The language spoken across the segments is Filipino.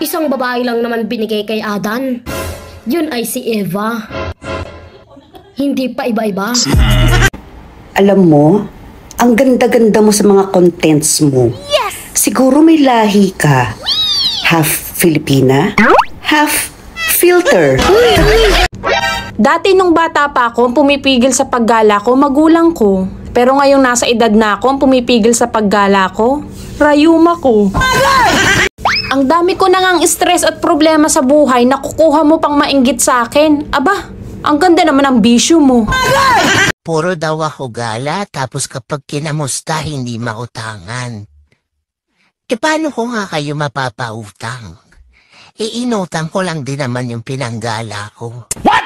Isang babae lang naman binigay kay Adan. Yun ay si Eva. Hindi pa iba-iba. Alam mo, ang ganda-ganda mo sa mga contents mo. Yes! Siguro may lahi ka. Half Filipina, half filter. Dati nung bata pa ako, pumipigil sa paggala ko, magulang ko. Pero ngayong nasa edad na ako, pumipigil sa paggala ko, rayuma ko. Ang dami ko nang stress at problema sa buhay, nakukuha mo pang mainggit sa akin. Aba, ang ganda naman ang bisyo mo. Puro daw ako gala, tapos kapag kinamusta, hindi mautangan. E paano ko nga kayo mapapautang? E inutang ko lang din naman yung pinanggala ko. What?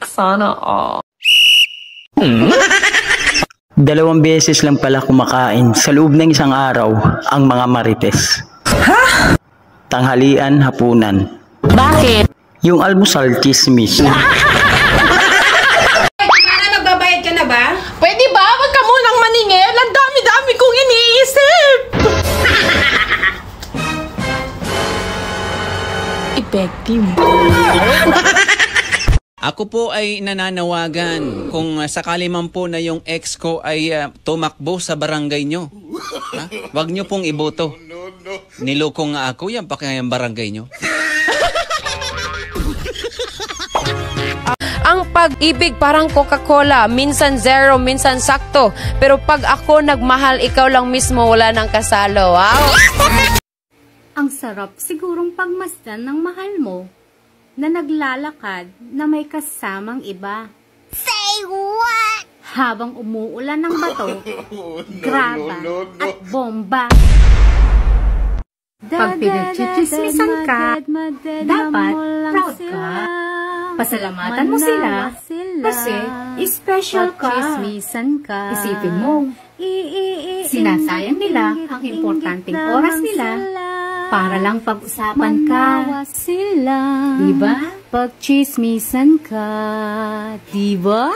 Sana all. 2 beses lang pala kumakain sa loob ng isang araw ang mga marites. Ha? Tanghalian, hapunan. Bakit? Yung almusal, chismis. Magbabayad ka na ba? Pwede ba? Wag ka munang maningil. Ang dami-dami kong iniisip. Effective. Ako po ay nananawagan kung sakali man po na yung ex ko ay tumakbo sa barangay nyo. Ha? Wag nyo pong iboto. Niloko nga ako, yan pa kaya yung barangay nyo. Ang pag-ibig parang Coca-Cola, minsan zero, minsan sakto. Pero pag ako nagmahal, ikaw lang mismo, wala nang kasalo. Wow! Ang sarap sigurong pagmasdan ng mahal mo na naglalakad na may kasamang iba. Say what? Habang umuulan ng bato, graba at bomba. Pag pinagchichismisan ka, dapat proud ka. Pasalamatan mo sila kasi special ka. Isipin mo, sinasayang nila ang importanteng oras nila para lang pag-usapan ka. Diba? Pag-chismisan ka, diba?